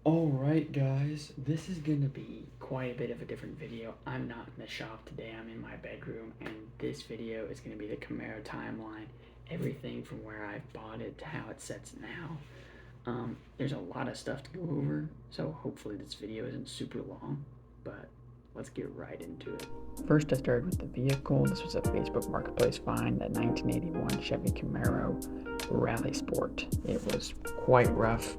Alright guys, this is gonna be quite a bit of a different video. I'm not in the shop today, I'm in my bedroom, and this video is gonna be the Camaro timeline. Everything from where I bought it to how it sets now. There's a lot of stuff to go over, so hopefully this video isn't super long, but let's get right into it. First I started with the vehicle. This was a Facebook Marketplace find, that 1981 Chevy Camaro Rally Sport. It was quite rough.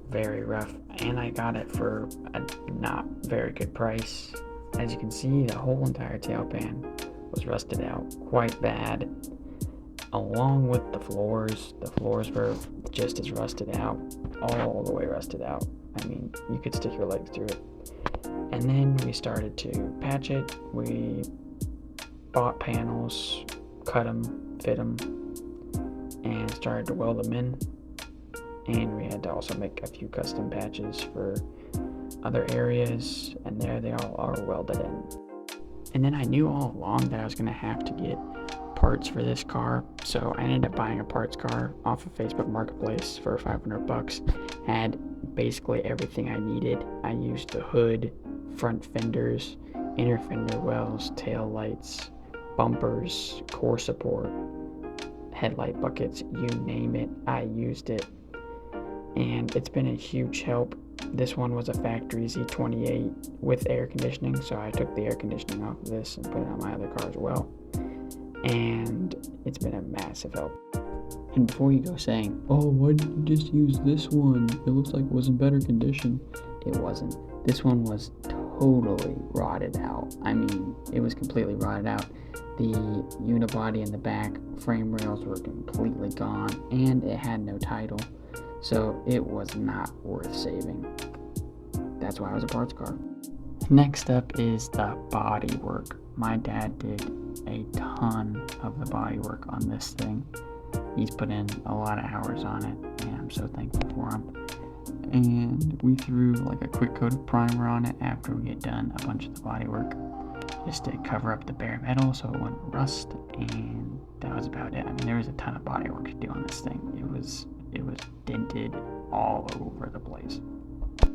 Very rough, and I got it for a not very good price. As you can see, the whole entire tail pan was rusted out quite bad, along with the floors. The floors were just as rusted out, all the way rusted out. I mean, you could stick your legs through it. And then we started to patch it. We bought panels, cut them, fit them, and started to weld them in. And we had to also make a few custom patches for other areas, and there they all are welded in. And then I knew all along that I was going to have to get parts for this car, so I ended up buying a parts car off of Facebook Marketplace for $500. Had basically everything I needed. I used the hood, front fenders, inner fender wells, tail lights, bumpers, core support, headlight buckets, you name it, I used it. And it's been a huge help. This one was a factory Z28 with air conditioning, so I took the air conditioning off of this and put it on my other car as well, and it's been a massive help. And before you go saying, oh, why did you just use this one, it looks like it was in better condition, it wasn't. This one was totally rotted out. I mean, it was completely rotted out. The unibody and the back frame rails were completely gone, and it had no title. So it was not worth saving. That's why it was a parts car. Next up is the body work. My dad did a ton of the body work on this thing. He's put in a lot of hours on it, and I'm so thankful for him. And we threw like a quick coat of primer on it after we had done a bunch of the body work, just to cover up the bare metal so it wouldn't rust, and that was about it. I mean, there was a ton of body work to do on this thing. It was dented all over the place.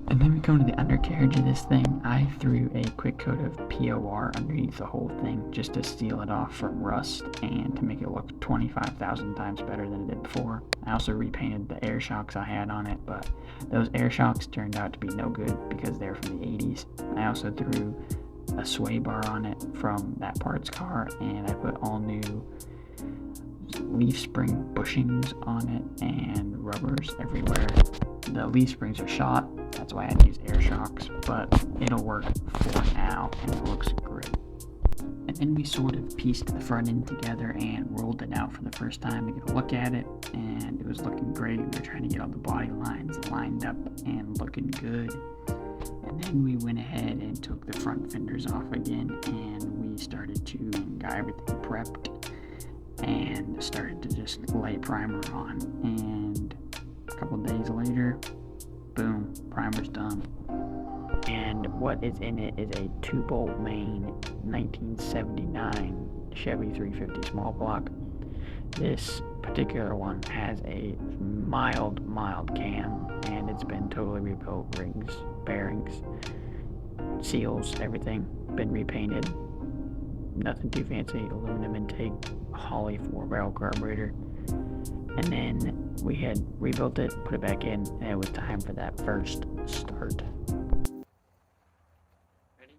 And then we come to the undercarriage of this thing. I threw a quick coat of POR underneath the whole thing just to seal it off from rust and to make it look 25,000 times better than it did before. I also repainted the air shocks I had on it, but those air shocks turned out to be no good because they're from the 80s. I also threw a sway bar on it from that parts car, and I put all new leaf spring bushings on it and rubbers everywhere. The leaf springs are shot, that's why I had to use air shocks, but it'll work for now and it looks great. And then we sort of pieced the front end together and rolled it out for the first time to get a look at it, and it was looking great. We were trying to get all the body lines lined up and looking good. And then we went ahead and took the front fenders off again, and we started to got everything prepped and started to just lay primer on, and a couple days later, boom, primer's done. And what is in it is a 2-bolt main 1979 Chevy 350 small block. This particular one has a mild cam, and it's been totally rebuilt. Rings, bearings, seals, everything been repainted. Nothing too fancy. Aluminum intake, Holley 4-barrel carburetor, and then we had rebuilt it, put it back in, and it was time for that first start. Ready?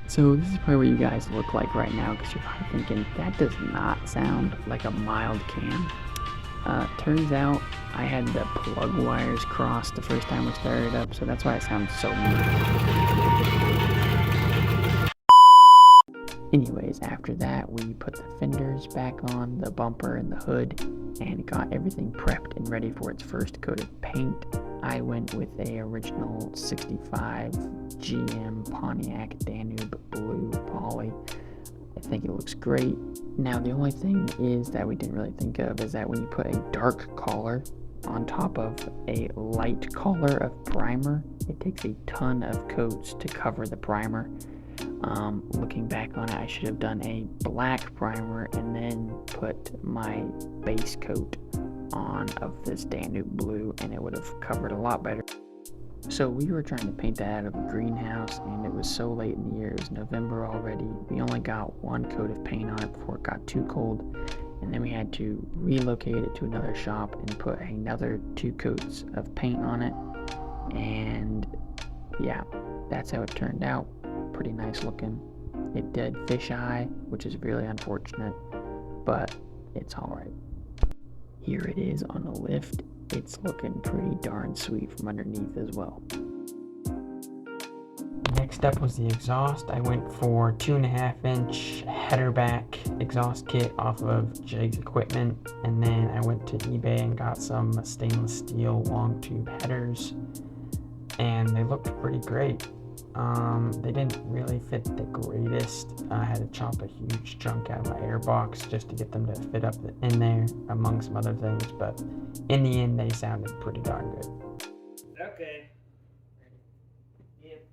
So this is probably what you guys look like right now, because you're probably thinking, that does not sound like a mild cam. Turns out I had the plug wires crossed the first time we started up, so that's why it sounds so muted. Anyways, after that, we put the fenders back on, the bumper and the hood, and got everything prepped and ready for its first coat of paint. I went with a original 65 GM Pontiac Danube blue poly. I think it looks great. Now the only thing is that we didn't really think of is that when you put a dark color on top of a light color of primer, it takes a ton of coats to cover the primer. Looking back on it, I should have done a black primer and then put my base coat on of this Danube blue, and it would have covered a lot better. So we were trying to paint that out of a greenhouse, and it was so late in the year, it was November already. We only got one coat of paint on it before it got too cold, and then we had to relocate it to another shop and put another 2 coats of paint on it. And yeah, that's how it turned out. Pretty nice looking. It did fisheye, which is really unfortunate, but it's alright. Here it is on the lift. It's looking pretty darn sweet from underneath as well. Next up was the exhaust. I went for 2.5-inch header back exhaust kit off of Jig's Equipment, and then I went to eBay and got some stainless steel long tube headers, and they looked pretty great. They didn't really fit the greatest. I had to chop a huge chunk out of my airbox just to get them to fit up in there, among some other things, but in the end they sounded pretty darn good. Okay. Yep.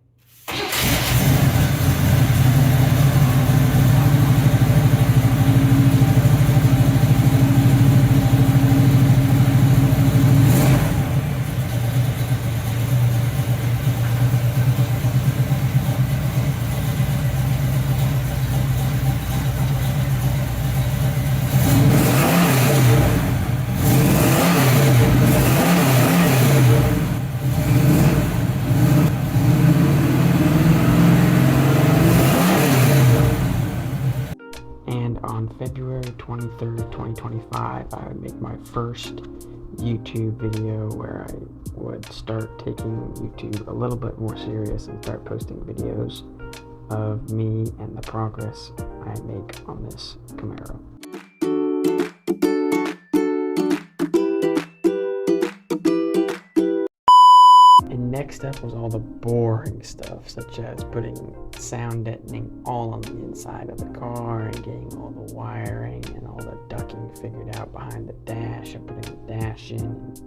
On February 23rd, 2025, I would make my first YouTube video where I would start taking YouTube a little bit more serious and start posting videos of me and the progress I make on this Camaro. And next up was all the boring stuff, such as putting sound deadening all on the inside of the car and getting all the wiring and all the ducking figured out behind the dash and putting the dash in and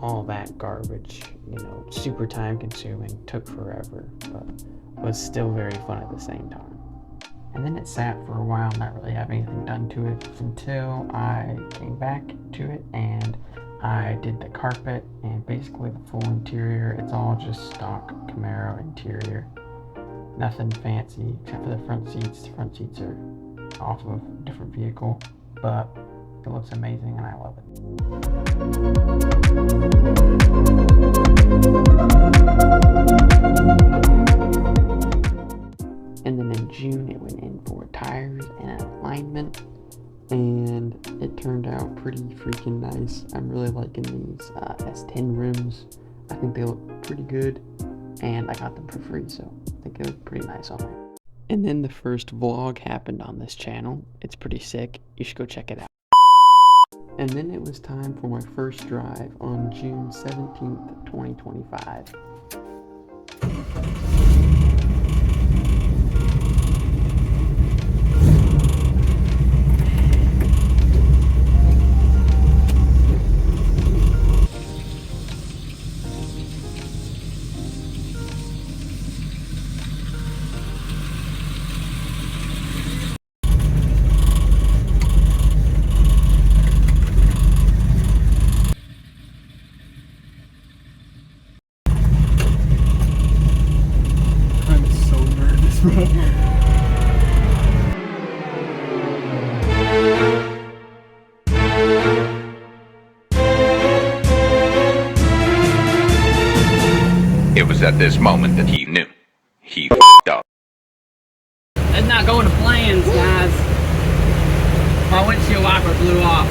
all that garbage. You know, super time consuming, took forever, but was still very fun at the same time. And then it sat for a while, not really having anything done to it until I came back to it and I did the carpet and basically the full interior. It's all just stock Camaro interior. Nothing fancy except for the front seats. The front seats are off of a different vehicle, but it looks amazing and I love it. And then in June it went in for tires and alignment, and it turned out pretty freaking nice. I'm really liking these S10 rims. I think they look pretty good, and I got them for free, so I think they look pretty nice on there. And then the first vlog happened on this channel. It's pretty sick. You should go check it out. And then it was time for my first drive on June 17th, 2025. It was at this moment that he knew. He f***ed up. That's not going to plans, guys. My windshield wiper blew off.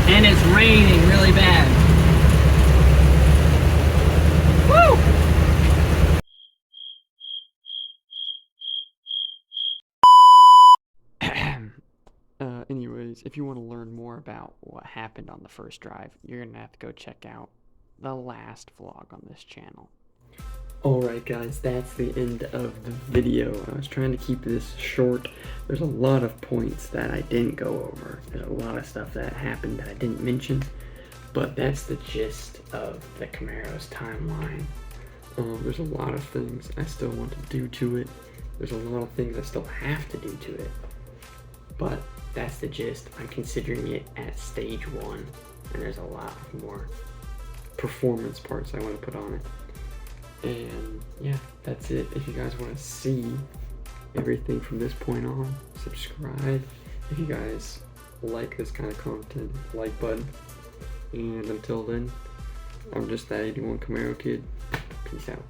And it's raining really bad. Woo! Anyways, if you want to learn more about what happened on the first drive, you're going to have to go check out the last vlog on this channel. Alright guys, that's the end of the video. I was trying to keep this short. There's a lot of points that I didn't go over. There's a lot of stuff that happened that I didn't mention, but that's the gist of the Camaro's timeline. There's a lot of things I still want to do to it, There's a lot of things I still have to do to it, but that's the gist. I'm considering it at stage 1, and there's a lot more performance parts I want to put on it. And yeah, that's it. If you guys want to see everything from this point on, subscribe. If you guys like this kind of content, like button. And until then, I'm just that 81 Camaro kid. Peace out.